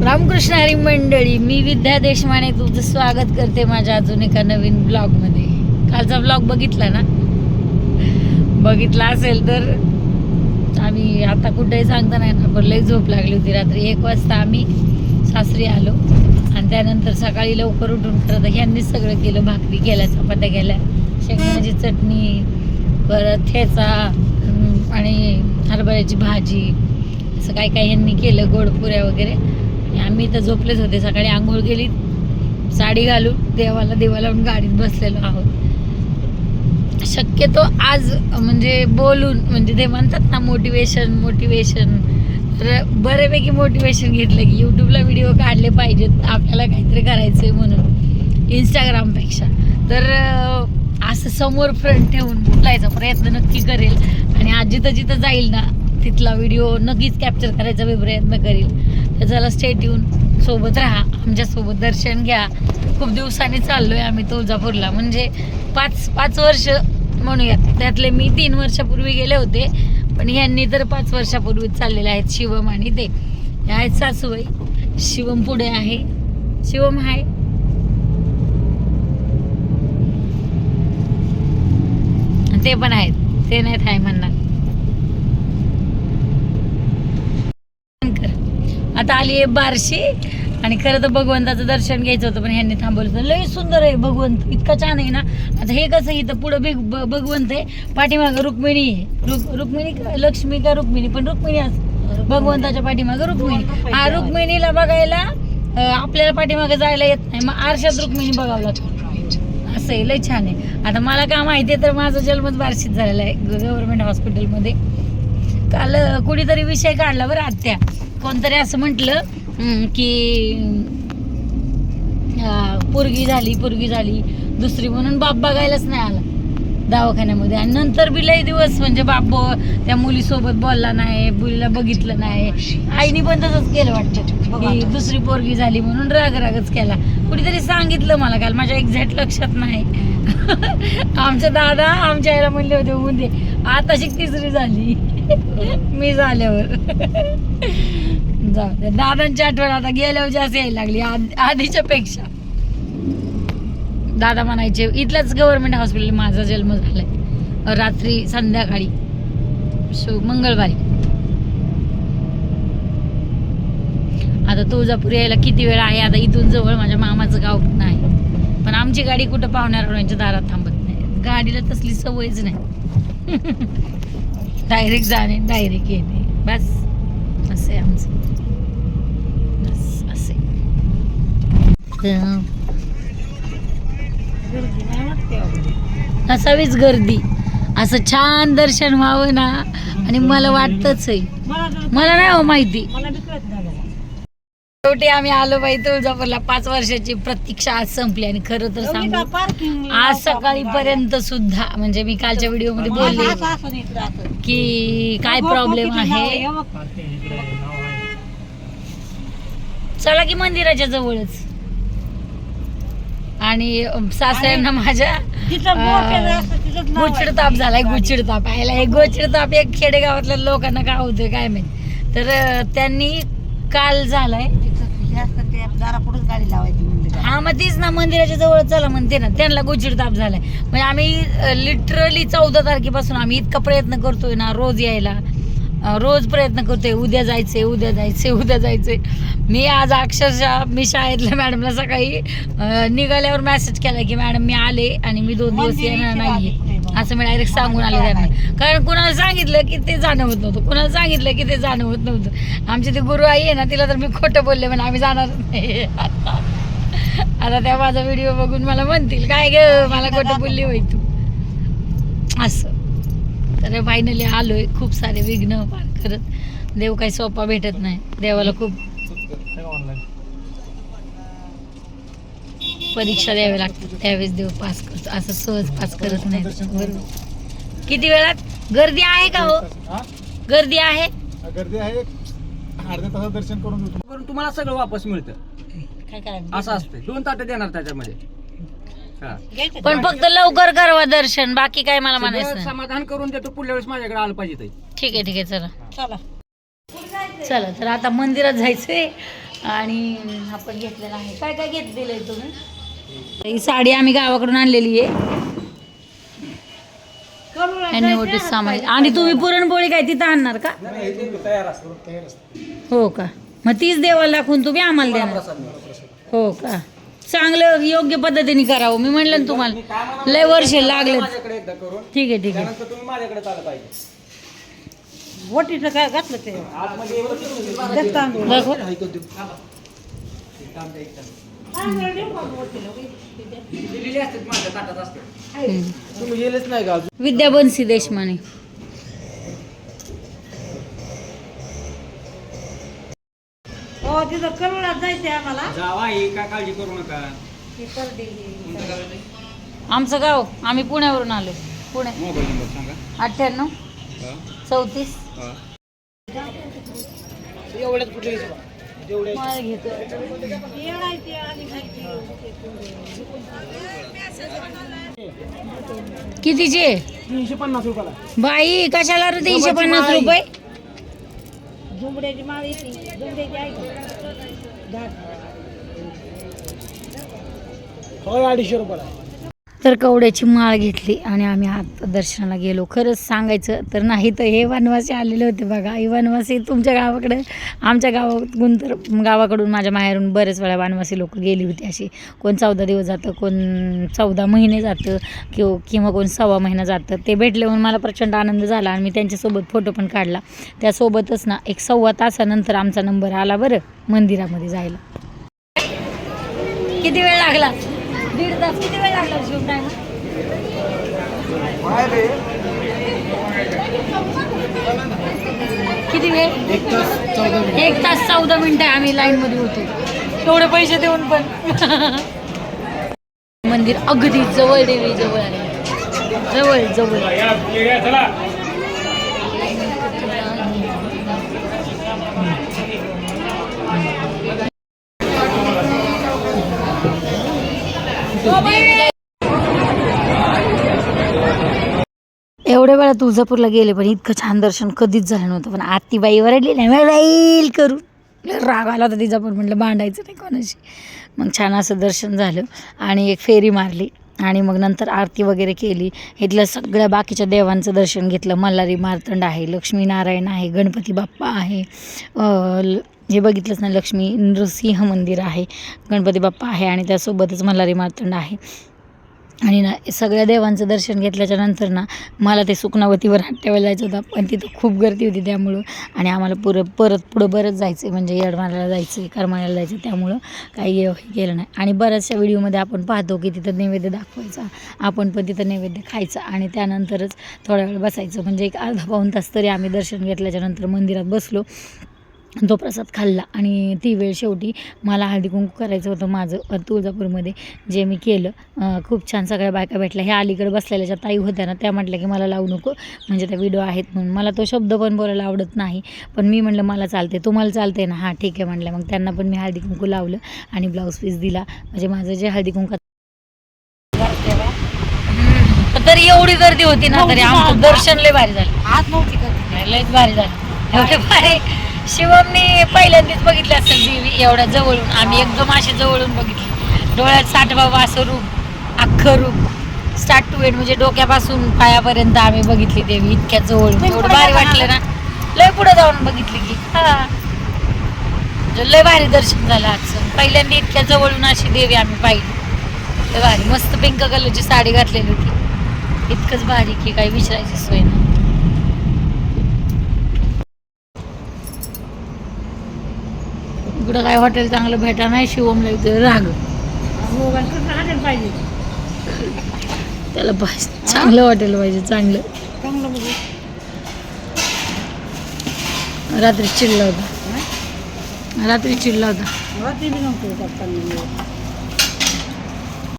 रामकृष्ण हरी मंडळी, मी विद्या देशमाने तुझं स्वागत करते माझ्या अजून एका नवीन ब्लॉगमध्ये. कालचा ब्लॉग बघितला ना? बघितला असेल तर आम्ही आता कुठेही सांगता नाही ना, पण लई झोप लागली होती. रात्री 1 वाजता आम्ही सासरी आलो आणि त्यानंतर सकाळी लवकर उठून खरं तर ह्यांनीच सगळं केलं. भाकरी केल्या, चपात्या केल्या, शेंगदाण्याची चटणी, परत ठेचा आणि हरभऱ्याची भाजी, असं काय काय ह्यांनी केलं, गोड पुऱ्या वगैरे. आम्ही तर झोपलेच होते. सकाळी आंघोळ केली, साडी घालून देवाला दिवा लावून गाडीत बसलेलो आहोत. शक्यतो आज म्हणजे बोलून म्हणजे ते म्हणतात ना मोटिवेशन, तर बऱ्यापैकी मोटिवेशन घेतलं की यूट्यूबला व्हिडिओ काढले पाहिजेत, आपल्याला काहीतरी करायचं आहे म्हणून इंस्टाग्रामपेक्षा. तर असं समोर फ्रंट ठेवून बोलायचा प्रयत्न नक्की करेल आणि आज जिथं जाईल ना तिथला व्हिडिओ नक्कीच कॅप्चर करायचा मी प्रयत्न करेल. तर चला स्टेट येऊन सोबत राहा, आमच्यासोबत दर्शन घ्या. खूप दिवसांनी चाललो आहे आम्ही तुळजापूरला, म्हणजे पाच वर्ष म्हणूयात. त्यातले मी 3 वर्षापूर्वी गेले होते, पण ह्यांनी तर 5 वर्षापूर्वीच चाललेले आहेत. शिवम आणि ते आहेत सासूबाई. शिवम पुढे आहे, शिवम आहे, ते पण आहेत, ते नाहीत आहे म्हणणार. आता आली आहे बारशी आणि खरं तर भगवंताचं दर्शन घ्यायचं होतं, पण ह्यांनी थांबवलं होतं. लई सुंदर आहे भगवंत, इतका छान आहे ना. आता हे कसं इथं पुढं भगवंत आहे, पाठीमागं रुक्मिणी आहे. रुक्मिणी लक्ष्मी का रुक्मिणी, पण रुक्मिणी भगवंताच्या पाठीमागं रुक्मिणी. हा, रुक्मिणीला बघायला आपल्याला पाठीमागं जायला येत नाही, मग आरशात रुक्मिणी बघावं लागतं. असं आहे, लई छान आहे. आता मला काय माहिती आहे, तर माझा जन्मच बार्शीत झालेला आहे, गव्हर्नमेंट हॉस्पिटलमध्ये. काल कुणीतरी विषय काढला बरं, आत्या कोणतरी असं म्हटलं की पोरगी झाली दुसरी म्हणून बाप बघायलाच नाही आला दवाखान्यामध्ये. आणि नंतर बी लई दिवस म्हणजे बाप त्या मुलीसोबत बोलला नाही, मुलीला बघितलं नाही. आईने पण तसंच केलं वाटतं की दुसरी पोरगी झाली म्हणून रागच केला. कुणीतरी सांगितलं मला काल, माझ्या एक्झॅक्ट लक्षात नाही. आमच्या दादा आमच्या आईला म्हणले होते उद्या आता तिसरी झाली मी झाल्यावर. जाऊ दे, दादांची आठवण आता गेल्यावर जास्त यायला लागली आधीच्या पेक्षा. दादा म्हणायचे इथलंच गव्हर्नमेंट हॉस्पिटल माझा जन्म झालाय, रात्री संध्याकाळी मंगळवारी. आता तुळजापूर यायला किती वेळ आहे? आता इथून जवळ माझ्या मामाचं गाव पण आहे, पण आमची गाडी कुठं पाहुण्यारावळ्यांच्या दारात थांबत नाही. गाडीला तसली सवयच नाही. डायरेक्ट जाणे, डायरेक्ट येणे, बस असं आहे आमचं. बस असे असावीच गर्दी, असं छान दर्शन व्हावं ना. आणि मला वाटतच आहे, मला नाही हो माहिती. शेवटी आम्ही आलो बाई तुळजापूरला. 5 वर्षाची प्रतीक्षा आज संपली. आणि खरं तर सांगू, आज सकाळीपर्यंत सुद्धा म्हणजे मी कालच्या व्हिडिओ मध्ये बोलले की काय प्रॉब्लेम आहे. चला की मंदिराच्या जवळच. आणि सासऱ्यांना माझ्या गुचिडताप झालाय. गुचिडताप आयला, हे गुचिडताप एक खेडेगावातल्या लोकांना काय होतोय काय माहिती. तर त्यांनी काल झालाय, गाडी लावायची. हा, मग तीच ना, मंदिराच्या जवळ चला म्हणते ना, त्यांना गुचिडताप झालाय. म्हणजे आम्ही लिटरली 14 तारखेपासून आम्ही इतका प्रयत्न करतोय ना, रोज यायला, रोज प्रयत्न करतोय. उद्या जायचंय. मी आज अक्षरशः मी शाळेतल्या मॅडमला सकाळी निघाल्यावर मेसेज केला की मॅडम मी आले आणि मी 2 दिवस येणार नाहीये, असं मी डायरेक्ट सांगून आले त्यांना. कारण कुणाला सांगितलं की ते जाणं होत नव्हतं, आमची ती गुरु आई आहे ना, तिला तर मी खोटं बोलले, पण आम्ही जाणार नाही. आता त्या माझा व्हिडिओ बघून मला म्हणतील काय ग, मला खोटं बोलली होय तू, असं. तर फायनली आलोय, खूप सारे विघ्न पार करत. देव काही सोपा भेटत नाही, देवाला खूप परीक्षा द्यावी लागतात, त्यावेळेस देव पास करतो, असं सहज पास करत नाही. बरोबर. किती वेळात गर्दी आहे का हो? गर्दी आहे, अर्ध्या तासात दर्शन करून तुम्हाला सगळं वापस मिळतं. काय करायचं असं असतं, 2 ताटं देणार त्याच्यामध्ये. पण फक्त लवकर करवा दर्शन, बाकी काय मला म्हणायचं. समाधान करून देतो, पुढल्या वेळेस माझ्याकडे आलं पाहिजे. ठीक आहे, चला. तर आता मंदिरात जायचंय आणि आपण घेतलेला आहे. काय काय दिलंय तुम्ही? ही साडी आम्ही गावाकडून आणलेली आहे. आणि मोठी सामान. आणि तुम्ही पुरणपोळी काय तिथं आणणार का? हो का? मग तीच देवाला दाखवून तुम्ही आम्हाला देणार? हो का? चांगलं योग्य पद्धतीने करावं. मी म्हणलं ना तुम्हाला लय वर्ष लागले. ठीक आहे ठीक आहे. तुम्ही माझ्याकडे आलं पाहिजे. वटीचं काय घातलं ते दाखव. दिलेली असतात माझ्या ताटात असते. तुम्ही गेलेच नाही का? विद्या बनसी देशमाने. हो तिथं करुणात जायचंय आम्हाला. जावा ही काय काळजी करू नका. आमचं गाव आम्ही पुण्यावरून आलो. पुणे. मोबाईल नंबर सांगा. 98 34. एवढ्यात कुठे मला घेतो. कितीचे? 350 रुपयाला. बाई कशाला रे 350 रुपये? झुंबड्याची माळ येते. झुंबड्याची आहे होय 250 रुपयाला. तर कवड्याची माळ घेतली आणि आम्ही आत दर्शनाला गेलो. खरंच सांगायचं तर नाही तर हे वनवासी आलेले होते बघा. हे वनवासी तुमच्या गावाकडे, आमच्या गावाकडून तर गावाकडून माझ्या माहेरून बरेच वेळा वनवासी लोक गेली होती अशी. कोण 14 दिवस जातं, कोण 14 महिने जातं किंवा कोण 1.25 महिना जातं. ते भेटले म्हणून मला प्रचंड आनंद झाला आणि मी त्यांच्यासोबत फोटो पण काढला. त्यासोबतच ना 1.25 तासानंतर आमचा नंबर आला बरं मंदिरामध्ये जायला. किती वेळ लागला? 1.5 तास. किती वेळ लागला शिव टाइम? किती वेळ? 1 तास 14 मिनिटं आम्ही लाईन मध्ये होतो. तेवढे पैसे देऊन पण. मंदिर अगदी जवळ, देवी जवळ आहे. जवळ जवळ. एवढ्या वेळा तुळजापूरला गेले पण इतकं छान दर्शन कधीच झालं नव्हतं. पण आत्तीबाई वरडली नाही राहील करून. राग आला होता तिचा पण म्हटलं भांडायचं नाही कोणाशी. मग छान असं दर्शन झालं आणि एक फेरी मारली आणि मग नंतर आरती वगैरे केली. इथलं सगळ्या बाकीच्या देवांचं दर्शन घेतलं. मल्हारी मार्तंड आहे, लक्ष्मीनारायण आहे, गणपती बाप्पा आहे, हे बघितलंच ना लक्ष्मी नृसिंह मंदिर आहे, गणपती बाप्पा आहे आणि त्यासोबतच मल्हारी मार्तंड आहे. आणि ना सगळ्या देवांचं दर्शन घेतल्याच्या नंतर ना मला ते सुकणावतीवर हात ठेवायला जायचं होतं. पण तिथं खूप गर्दी होती त्यामुळं आणि आम्हाला परत पुढं बरंच जायचं आहे. म्हणजे येडमाळ्याला जायचं आहे, करमाळ्याला जायचं, त्यामुळं काही हे केलं नाही. आणि बऱ्याचशा व्हिडिओमध्ये आपण पाहतो की तिथं नैवेद्य दाखवायचा, आपण पण तिथं नैवेद्य खायचा आणि त्यानंतरच थोडा वेळ बसायचं. म्हणजे एक अर्धा पाऊण तास तरी आम्ही दर्शन घेतल्याच्या नंतर मंदिरात बसलो, तो प्रसाद खाल्ला आणि ती वेळ शेवटी मला हळदी कुंकू करायचं होतं माझं तुळजापूरमध्ये, जे मी केलं. खूप छान सगळ्या बायका भेटल्या. ह्या अलीकडे बसलेल्या ज्या ताई होत्या ना त्या म्हटल्या की मला लावू नको, म्हणजे त्या व्हिडिओ आहेत म्हणून. मला तो शब्द पण बोलायला आवडत नाही, पण मी म्हटलं मला चालते, तुम्हाला चालते ना? हां ठीक आहे म्हटलं. मग त्यांना पण मी हळदी कुंकू लावलं आणि ब्लाऊज पीस दिला. म्हणजे माझं जे हळदी कुंकू तरी एवढी गर्दी होती ना तरी आमचं दर्शन लय भारी झालं. हात नव्हती का? लयच भारी झालं. एवढे भारी शिवमनी पहिल्यांदाच बघितलं असेल देवी एवढ्या जवळून. आम्ही एकदम अशी जवळून बघितली. डोळ्यात साठबाबा असं रूप, अख्खं रूप स्टार्ट टू एंड, म्हणजे डोक्यापासून पायापर्यंत आम्ही बघितली देवी इतक्या जवळून. एवढं भारी वाटलं ना. लय पुढे जाऊन बघितली की लय भारी दर्शन झालं आजचं. पहिल्यांदा इतक्या जवळून अशी देवी आम्ही पाहिली. लय भारी. मस्त पिंक कलरची साडी घातलेली होती. इतकंच भारी की काही विचारायची सोय नाही. इकडं काय हॉटेल चांगलं भेटा नाही. शिवमला इथं राग पाहिजे त्याला चांगलं हॉटेल पाहिजे, चांगलं. चांगलं म्हणजे रात्री चिडला होता. रात्री चिडला होता. रात्री बी नव्हतं